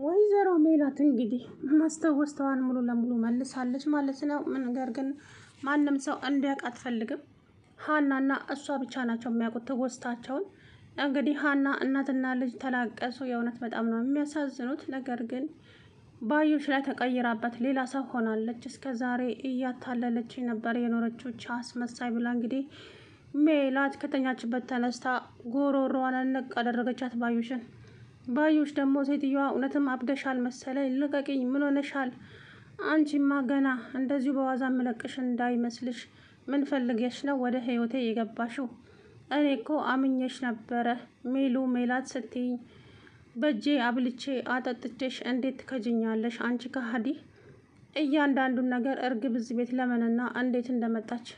ወይዘሮ ሜላት እንግዲህ ማስታወስተዋን ሙሉ ለሙሉ መልሳለች ማለት ነው። ነገር ግን ማንም ሰው እንዲያውቅ አትፈልግም። ሀናና እሷ ብቻ ናቸው የሚያውቁት ትውስታቸውን። እንግዲህ ሀና እናትና ልጅ ተላቀሱ። የእውነት በጣም ነው የሚያሳዝኑት። ነገር ግን ባዩሽ ላይ ተቀይራበት ሌላ ሰው ሆናለች። እስከ ዛሬ እያታለለች ነበር የኖረችው አስመሳይ ብላ እንግዲህ ሜላት ከተኛችበት ተነስታ ጉሮሮዋን ንቅ አደረገቻት ባዩሽን። ባዩሽ ደግሞ ሴትዮዋ እውነትም አብደሻል መሰለኝ፣ ልቀቂኝ፣ ምን ሆነሻል? አንቺማ ገና እንደዚሁ በዋዛ መለቅሽ እንዳይመስልሽ፣ ምን ፈልገሽ ነው ወደ ህይወቴ የገባሽው? እኔ እኮ አምኜሽ ነበረ ሜሉ ሜላት ስትይኝ በእጄ አብልቼ አጠጥቼሽ እንዴት ትከጅኛለሽ? አንቺ ከሀዲ! እያንዳንዱን ነገር እርግብ እዚህ ቤት ለምንና እንዴት እንደመጣች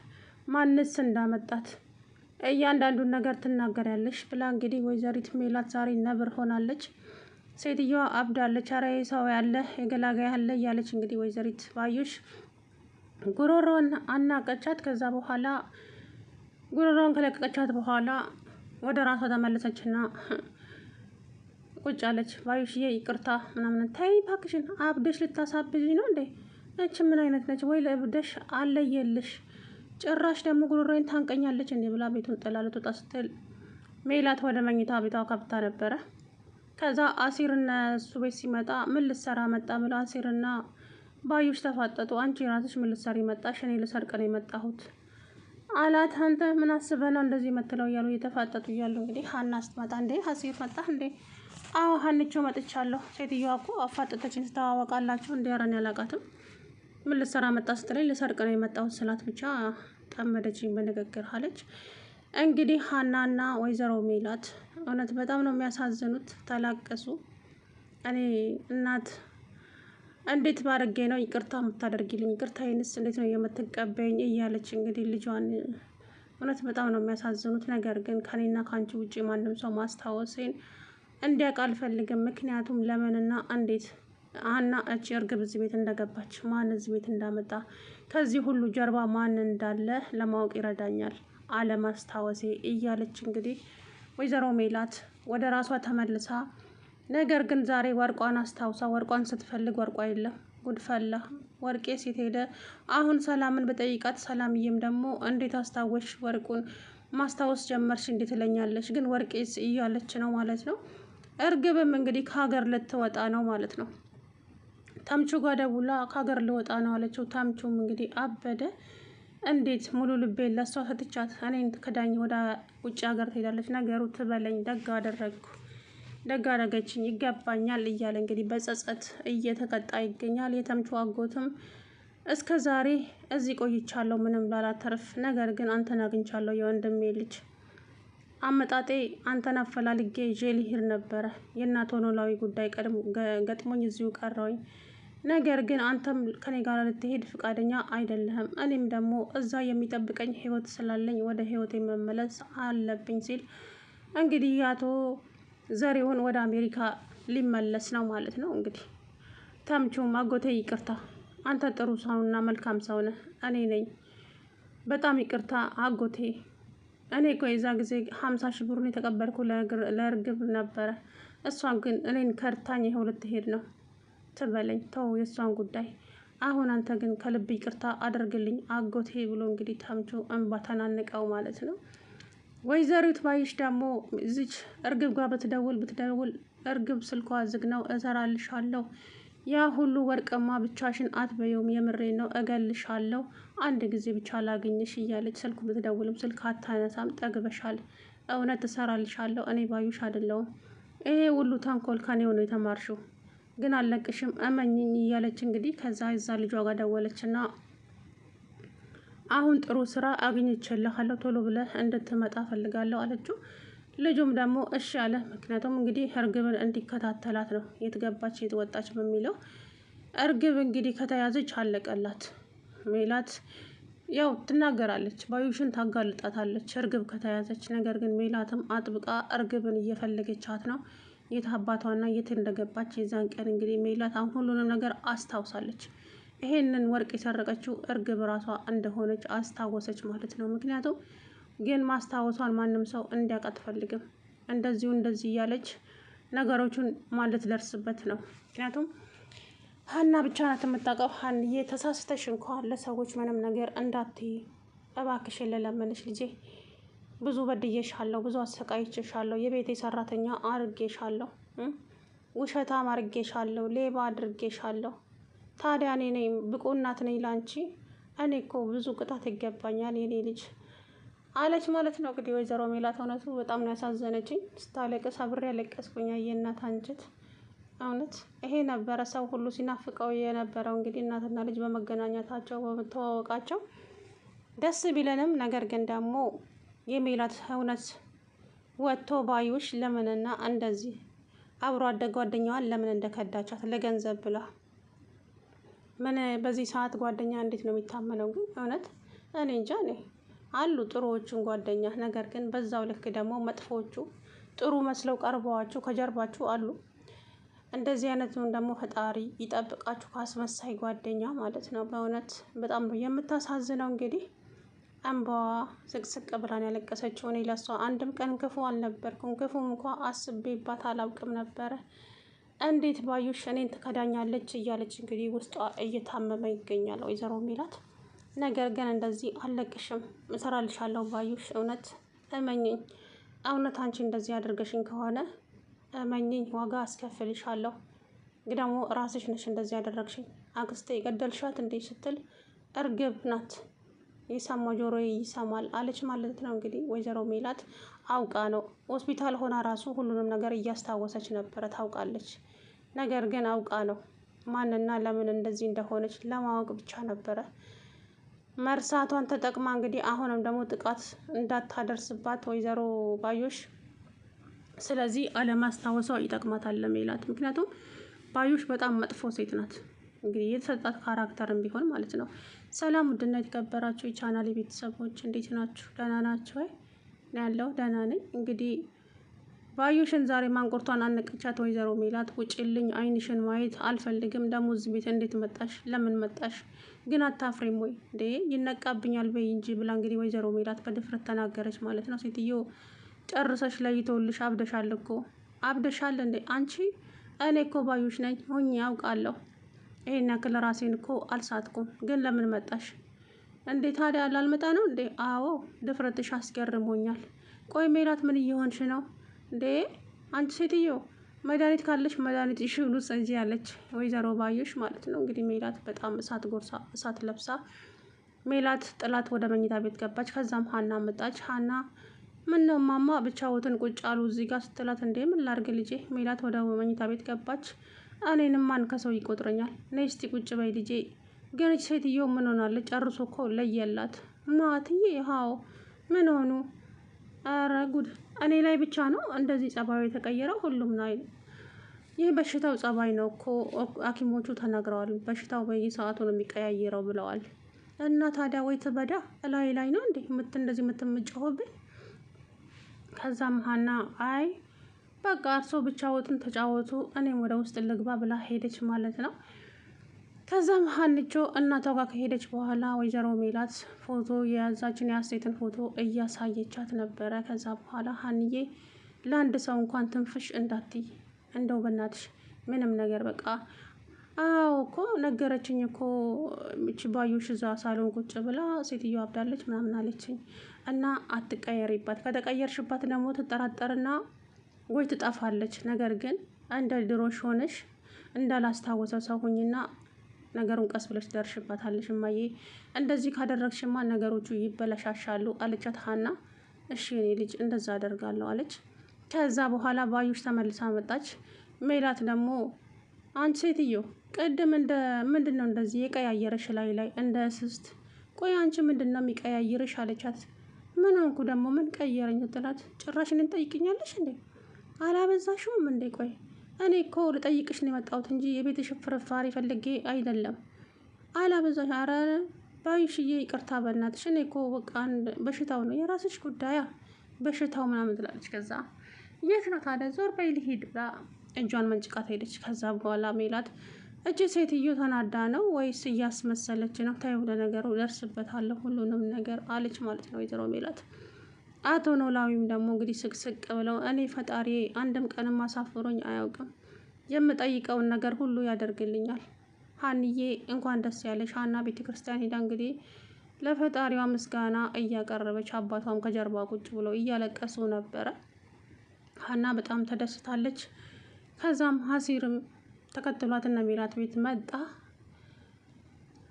ማንስ እንዳመጣት እያንዳንዱን ነገር ትናገሪያለሽ ብላ እንግዲህ ወይዘሪት ሜላት ዛሬ ነብር ሆናለች። ሴትዮዋ አብዳለች። ኧረ ሰው ያለ የገላጋይ ያለ እያለች እንግዲህ ወይዘሪት ባዩሽ ጉሮሮን አናቀቻት። ከዛ በኋላ ጉሮሮን ከለቀቀቻት በኋላ ወደ ራሷ ተመለሰችና ቁጭ አለች። ባዩሽዬ ይቅርታ ምናምን። ተይ እባክሽን፣ አብደሽ ልታሳብዥ ነው እንዴ? እች ምን አይነት ነች? ወይ ለብደሽ አለየልሽ፣ ጭራሽ ደግሞ ጉሮሮዬን ታንቀኛለች እንዴ ብላ ቤቱን ጥላ ልትወጣ ስትል ሜላት ወደ መኝታ ቤቷ ከብታ ነበረ። ከዛ አሲርና እሱ ቤት ሲመጣ ምን ልትሰራ መጣ ብላ አሲርና ባዩሽ ተፋጠጡ። አንቺ ራስሽ ምን ልትሰሪ መጣሽ? እኔ ልሰርቅ ነው የመጣሁት አላት። አንተ ምን አስበህ ነው እንደዚህ የምትለው? እያሉ እየተፋጠጡ እያሉ እንግዲህ ሀና ስትመጣ እንዴ አሲር መጣ እንዴ? አዎ ሀንቾ መጥቻለሁ። ሴትዮዋ እኮ አፋጠጠችኝ። ትተዋወቃላችሁ እንዲ? ኧረ እኔ አላውቃትም። ምን ልትሰራ መጣ ስትለኝ ልሰርቅ ነው የመጣሁት ስላት ብቻ ጠመደችኝ በንግግር አለች። እንግዲህ ሀናና ወይዘሮ ሜላት እውነት በጣም ነው የሚያሳዝኑት። ተላቀሱ። እኔ እናት እንዴት ባረጌ ነው ይቅርታ የምታደርጊልኝ? ይቅርታዬንስ እንዴት ነው የምትቀበይኝ? እያለች እንግዲህ ልጇን እውነት በጣም ነው የሚያሳዝኑት። ነገር ግን ከኔና ከአንቺ ውጭ ማንም ሰው ማስታወሴን እንዲያውቅ አልፈልግም። ምክንያቱም ለምንና እንዴት ሀና እቺ እርግብ እዚህ ቤት እንደገባች፣ ማን እዚህ ቤት እንዳመጣ፣ ከዚህ ሁሉ ጀርባ ማን እንዳለ ለማወቅ ይረዳኛል አለማስታወሴ እያለች እንግዲህ ወይዘሮ ሜላት ወደ ራሷ ተመልሳ፣ ነገር ግን ዛሬ ወርቋን አስታውሳ ወርቋን ስትፈልግ ወርቋ የለም። ጉድፈላ ወርቄ ሴት ሄደ? አሁን ሰላምን በጠይቃት ሰላምዬም ደግሞ እንዴት አስታወሽ? ወርቁን ማስታወስ ጀመርሽ እንዴት ትለኛለች? ግን ወርቄስ እያለች ነው ማለት ነው። እርግብም እንግዲህ ከሀገር ልትወጣ ነው ማለት ነው። ተምቹ ጋር ደውላ ከሀገር ልወጣ ነው አለችው። ተምቹም እንግዲህ አበደ። እንዴት ሙሉ ልቤን ለእሷ ሰጥቻት እኔን ከዳኝ ወደ ውጭ ሀገር ትሄዳለች? ነገሩ ትበለኝ፣ ደግ አደረግኩ፣ ደግ አደረገችኝ፣ ይገባኛል እያለ እንግዲህ በጸጸት እየተቀጣ ይገኛል። የተምቹ አጎትም እስከ ዛሬ እዚህ ቆይቻለሁ ምንም ላላተርፍ፣ ነገር ግን አንተን አግኝቻለሁ የወንድሜ ልጅ። አመጣጤ አንተን አፈላልጌ ይዤ ልሄድ ነበረ። የእናቶ ኖላዊ ጉዳይ ገጥሞኝ እዚሁ ቀረውኝ። ነገር ግን አንተም ከኔ ጋር ልትሄድ ፍቃደኛ አይደለህም። እኔም ደግሞ እዛ የሚጠብቀኝ ህይወት ስላለኝ ወደ ህይወቴ መመለስ አለብኝ ሲል እንግዲህ አቶ ዘሪሁን ወደ አሜሪካ ሊመለስ ነው ማለት ነው። እንግዲህ ተምቹም አጎቴ ይቅርታ፣ አንተ ጥሩ ሰውና መልካም ሰው ነህ። እኔ ነኝ በጣም ይቅርታ አጎቴ። እኔ እኮ የዛ ጊዜ 50,000 ብሩን የተቀበልኩ ለእርግብ ነበረ። እሷ ግን እኔን ከርታኝ ይኸው ልትሄድ ነው። ትበለኝ፣ ተው የእሷን ጉዳይ። አሁን አንተ ግን ከልብ ይቅርታ አድርግልኝ አጎቴ ብሎ እንግዲህ ተምቹ እንባ ተናንቀው ማለት ነው። ወይዘሪት ባይሽ ደግሞ እዚች እርግብ ጋር ብትደውል እርግብ ስልኳ ዝግ ነው። እሰራልሻለሁ፣ ያ ሁሉ ወርቅማ ብቻሽን አትበየውም፣ የምሬን ነው፣ እገልሻለሁ፣ አንድ ጊዜ ብቻ ላግኝሽ እያለች ስልኩ ብትደውልም ስልክ አታነሳም። ጠግበሻል፣ እውነት እሰራልሻለሁ፣ እኔ ባዩሽ አይደለሁም። ይሄ ሁሉ ተንኮል ከኔው ነው የተማርሽው፣ ግን አለቅሽም፣ እመኝኝ እያለች እንግዲህ ከዛ ልጇ ጋር ደወለችና አሁን ጥሩ ስራ አግኝቼልሃለሁ፣ ቶሎ ብለህ እንድትመጣ ፈልጋለሁ አለችው። ልጁም ደግሞ እሺ አለ። ምክንያቱም እንግዲህ እርግብን እንዲከታተላት ነው የት ገባች የት ወጣች በሚለው። እርግብ እንግዲህ ከተያዘች አለቀላት። ሜላት ያው ትናገራለች፣ ባዩሽን ታጋልጣታለች እርግብ ከተያዘች። ነገር ግን ሜላትም አጥብቃ እርግብን እየፈለገቻት ነው። የት አባቷና የት እንደገባች የዛን ቀን እንግዲህ ሜላት አሁን ሁሉንም ነገር አስታውሳለች። ይሄንን ወርቅ የሰረቀችው እርግብ ራሷ እንደሆነች አስታወሰች ማለት ነው። ምክንያቱም ግን ማስታወሷን ማንም ሰው እንዲያውቅ አትፈልግም። እንደዚህ እያለች ነገሮቹን ማለት ደርስበት ነው። ምክንያቱም ሀና ብቻ ናት የምታውቀው። ሀንዬ ተሳስተሽ እንኳን ለሰዎች ምንም ነገር እንዳትይ እባክሽን ልለምንሽ ልጄ፣ ብዙ በድዬሻለሁ፣ ብዙ አሰቃይቼሻለሁ፣ የቤቴ ሰራተኛ አርጌሻለሁ፣ ውሸታም አርጌሻለሁ፣ ሌባ አድርጌሻለሁ። ታዲያ እኔ ነኝ ብቁ እናት ነኝ ላንቺ? እኔ እኮ ብዙ ቅጣት ይገባኛል የኔ ልጅ አለች ማለት ነው። እንግዲህ ወይዘሮ ሜላት እውነቱ በጣም ነው ያሳዘነችኝ። ስታለቅስ አብሬ ያለቀስኩኝ የእናት አንጀት። እውነት ይሄ ነበረ ሰው ሁሉ ሲናፍቀው የነበረው። እንግዲህ እናትና ልጅ በመገናኘታቸው በመተዋወቃቸው ደስ ቢለንም፣ ነገር ግን ደግሞ የሜላት እውነት ወጥቶ ባዩሽ ለምንና እንደዚህ አብሮ አደግ ጓደኛዋን ለምን እንደከዳቻት ለገንዘብ ብላ። ምን በዚህ ሰዓት ጓደኛ እንዴት ነው የሚታመነው? ግን እውነት እኔ እንጃ። እኔ አሉ ጥሩዎቹን ጓደኛ፣ ነገር ግን በዛው ልክ ደግሞ መጥፎዎቹ ጥሩ መስለው ቀርበዋችሁ ከጀርባችሁ አሉ። እንደዚህ አይነቱን ደግሞ ፈጣሪ ይጠብቃችሁ ከአስመሳይ ጓደኛ ማለት ነው። በእውነት በጣም ነው የምታሳዝነው። እንግዲህ እንባዋ ስቅስቅ ብላን ያለቀሰችው። እኔ ለሷ አንድም ቀን ክፉ አልነበርኩም፣ ክፉም እንኳ አስቤባት አላውቅም ነበረ። እንዴት ባዩሽ እኔን ትከዳኛለች እያለች እንግዲህ ውስጧ እየታመመ ይገኛል ወይዘሮ ሜላት። ነገር ግን እንደዚህ አልለቅሽም፣ እሰራልሻለሁ ባዩሽ፣ እውነት እመኝኝ። እውነት አንቺ እንደዚህ አድርገሽኝ ከሆነ እመኝኝ፣ ዋጋ አስከፍልሻለሁ። ግን ደግሞ ራስሽ ነሽ እንደዚህ ያደረግሽኝ። አክስቴ የገደልሻት እንዴ ስትል እርግብ ናት የሰማ ጆሮዬ ይሰማል አለች ማለት ነው። እንግዲህ ወይዘሮ ሜላት አውቃ ነው። ሆስፒታል ሆና ራሱ ሁሉንም ነገር እያስታወሰች ነበረ፣ ታውቃለች። ነገር ግን አውቃ ነው። ማንና ለምን እንደዚህ እንደሆነች ለማወቅ ብቻ ነበረ መርሳቷን ተጠቅማ እንግዲህ አሁንም ደግሞ ጥቃት እንዳታደርስባት ወይዘሮ ባዩሽ። ስለዚህ አለማስታወሷ ይጠቅማታል ለሜላት። ምክንያቱም ባዩሽ በጣም መጥፎ ሴት ናት። እንግዲህ የተሰጣት ካራክተርም ቢሆን ማለት ነው። ሰላም ውድና የተከበራችሁ የቻናል ቤተሰቦች እንዴት ናችሁ? ደህና ናችሁ ወይ? ያለው ደህና ነኝ። እንግዲህ ባዩሽን ዛሬ ማንቁርቷን አነቀቻት ወይዘሮ ሜላት። ውጭልኝ፣ አይንሽን ማየት አልፈልግም። ደግሞ እዚህ ቤት እንዴት መጣሽ? ለምን መጣሽ? ግን አታፍሬም ወይ እንዴ? ይነቃብኛል በይ እንጂ ብላ እንግዲህ ወይዘሮ ሜላት በድፍረት ተናገረች ማለት ነው። ሴትዮ ጨርሰሽ ለይተውልሽ፣ አብደሻል እኮ አብደሻል እንዴ አንቺ። እኔ እኮ ባዩሽ ነኝ ሆኜ ያውቃለሁ። ይሄን ያክል ራሴን እኮ አልሳትኩም። ግን ለምን መጣሽ እንዴ? ታዲያ ላልመጣ ነው እንዴ? አዎ ድፍረትሽ አስገርሞኛል። ቆይ ሜላት ምን እየሆንሽ ነው እንዴ? አንቺ ሴትዮ መድኃኒት ካለሽ መድኃኒት ይሽሉ እንጂ ያለች ወይዘሮ ባዩሽ ማለት ነው። እንግዲህ ሜላት በጣም እሳት ጎርሳ እሳት ለብሳ ሜላት ጥላት ወደ መኝታ ቤት ገባች። ከዛም ሀና መጣች። ሀና ምን ነው ማማ ብቻዎትን ቁጭ አሉ እዚህ ጋር ስትላት፣ እንዴ ምን ላርግ ልጄ። ሜላት ወደ መኝታ ቤት ገባች። እኔንም ማን ከሰው ይቆጥረኛል? ነይ እስቲ ቁጭ በይ ልጄ። ግን ሴትዮ ምን ሆናለች? ጨርሶ እኮ ለየላት። ማትዬ ሀው ምን ሆኑ? አረ ጉድ! እኔ ላይ ብቻ ነው እንደዚህ ጸባዩ የተቀየረው? ሁሉም ላይ ይህ በሽታው ጸባይ ነው እኮ ሐኪሞቹ ተናግረዋል። በሽታው በየሰዓቱ ነው የሚቀያየረው ብለዋል። እና ታዲያ ወይ ትበዳ ላይ ነው እንዴ እንደዚህ የምትምጫወብኝ? ከዛም ሀና አይ በቃ እርሶ ብቻዎትን ተጫወቱ፣ እኔም ወደ ውስጥ ልግባ ብላ ሄደች ማለት ነው። ከዛም ሀንቾ እናቷ ጋር ከሄደች በኋላ ወይዘሮ ሜላት ፎቶ የያዛችን የሀሴትን ፎቶ እያሳየቻት ነበረ። ከዛ በኋላ ሀንዬ ለአንድ ሰው እንኳን ትንፍሽ እንዳትይ፣ እንደው በናትሽ ምንም ነገር በቃ። አዎ እኮ ነገረችኝ እኮ ባዩሽ እዛ ሳሎን ቁጭ ብላ ሴትዮ አብዳለች ምናምን አለችኝ። እና አትቀየሪባት፣ ከተቀየርሽባት ደግሞ ትጠራጠርና ወይ ትጠፋለች። ነገር ግን እንደ ድሮሽ ሆነሽ እንዳላስታወሰው ሰው ሁኝና ነገሩን ቀስ ብለሽ ትደርሽባታለሽ። እማዬ እንደዚህ ካደረግሽማ ነገሮቹ ይበለሻሻሉ አለቻት ሀና። እሺ እኔ ልጅ እንደዛ አደርጋለሁ አለች። ከዛ በኋላ ባዩሽ ተመልሳ መጣች። ሜላት ደግሞ አንቺ ሴትዮ ቅድም እንደ ምንድን ነው እንደዚህ የቀያየረሽ ላይ እንደ ስስት? ቆይ አንቺ ምንድን ነው የሚቀያይርሽ አለቻት። ምን አንኩ ደግሞ ምን ቀየረኝ ትላት። ጭራሽ እኔን ትጠይቅኛለሽ እንዴ? አላበዛሽውም እንዴ? ቆይ እኔ እኮ ልጠይቅሽ ነው የመጣሁት እንጂ የቤትሽ ፍርፋሪ ፈልጌ አይደለም። አላበዛሽ? አረ ባዩሽዬ ይቅርታ በእናትሽ። እኔ እኮ በቃ በሽታው ነው የራስሽ ጉዳያ በሽታው ምናምን ትላለች። ከዛ የት ነው ታዲያ? ዞር በይ ልሂድ ብላ እጇን መንጭቃት ሄደች። ከዛ በኋላ ሜላት እጅ ሴትዮ ተናዳ ነው ወይስ እያስመሰለች ነው? ታየው ለነገሩ ደርስበታለሁ ሁሉንም ነገር አለች ማለት ነው ወይዘሮ ሜላት። አቶ ኖላዊም ደግሞ እንግዲህ ስቅስቅ ብለው እኔ ፈጣሪ አንድም ቀንም አሳፍሮኝ አያውቅም፣ የምጠይቀውን ነገር ሁሉ ያደርግልኛል። ሀንዬ እንኳን ደስ ያለሽ። ሀና ቤተ ክርስቲያን ሄዳ እንግዲህ ለፈጣሪዋ ምስጋና እያቀረበች አባቷም ከጀርባ ቁጭ ብለው እያለቀሱ ነበረ። ሀና በጣም ተደስታለች። ከዛም ሀሲርም ተከትሏት እነ ሜላት ቤት መጣ።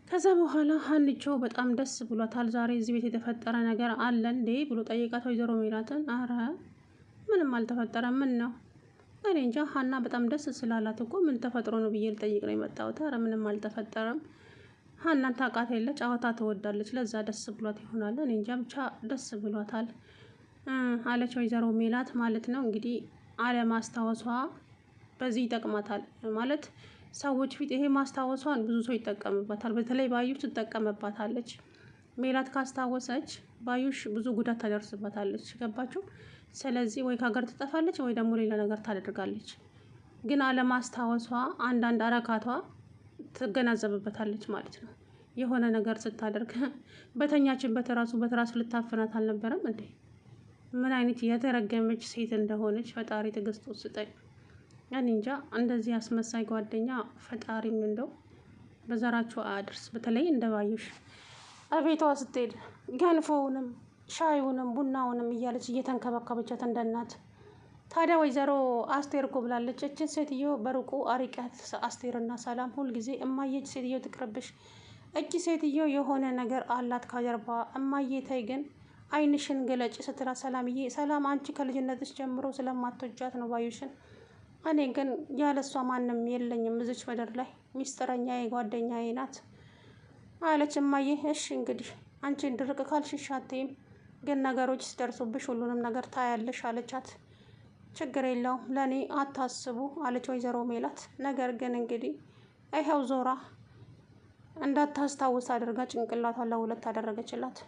ከዛ በኋላ ሀንቾ በጣም ደስ ብሏታል። ዛሬ እዚህ ቤት የተፈጠረ ነገር አለ እንዴ ብሎ ጠይቃት ወይዘሮ ሜላትን። አረ ምንም አልተፈጠረም። ምን ነው? እኔ እንጃ። ሀና በጣም ደስ ስላላት እኮ ምን ተፈጥሮ ነው ብዬ ልጠይቅ ነው የመጣሁት። አረ ምንም አልተፈጠረም። ሀናን ታውቃት የለ ጨዋታ ትወዳለች፣ ለዛ ደስ ብሏት ይሆናል። እኔ እንጃ ብቻ ደስ ብሏታል አለች ወይዘሮ ሜላት ማለት ነው። እንግዲህ አለማስታወሷ በዚህ ይጠቅማታል ማለት ሰዎች ፊት ይሄ ማስታወሷን ብዙ ሰው ይጠቀምበታል። በተለይ ባዩሽ ትጠቀምባታለች። ሜላት ካስታወሰች ባዩሽ ብዙ ጉዳት ታደርስበታለች። ገባችሁ? ስለዚህ ወይ ከሀገር ትጠፋለች ወይ ደግሞ ሌላ ነገር ታደርጋለች። ግን አለማስታወሷ አንዳንድ አረካቷ ትገናዘብበታለች ማለት ነው። የሆነ ነገር ስታደርግ በተኛችበት በትራሱ ልታፍናት አልነበረም እንዴ? ምን አይነት የተረገመች ሴት እንደሆነች ፈጣሪ ትዕግስት ስጠኝ። እኔ እንጃ። እንደዚህ አስመሳይ ጓደኛ ፈጣሪም እንደው በዘራቸው አያድርስ። በተለይ እንደ ባዩሽ አቤቷ ስትሄድ ገንፎውንም ሻዩንም ቡናውንም እያለች እየተንከባከበቻት እንደ እናት። ታዲያ ወይዘሮ አስቴር እኮ ብላለች፣ እችን ሴትዮ በሩቁ አሪቂያት። አስቴርና ሰላም ሁልጊዜ እማየች ሴትዮ ትቅርብሽ፣ እቺ ሴትዮ የሆነ ነገር አላት ከጀርባ። እማዬ ተይ ግን አይንሽን ገለጭ ስትላት ሰላምዬ፣ ሰላም አንቺ ከልጅነትሽ ጀምሮ ስለማትወጃት ነው ባዩሽን። እኔ ግን ያለሷ ማንም የለኝም እዚች ምድር ላይ፣ ሚስጥረኛዬ ጓደኛዬ ናት አለች። እማዬ እሺ እንግዲህ አንቺ ድርቅ ካልሽሽ አትይም፣ ግን ነገሮች ሲደርሱብሽ ሁሉንም ነገር ታያለሽ አለቻት። ችግር የለውም ለእኔ አታስቡ አለች ወይዘሮ ሜላት። ነገር ግን እንግዲህ ይኸው ዞራ እንዳታስታውስ አድርጋ ጭንቅላቷን ለሁለት አደረገችላት።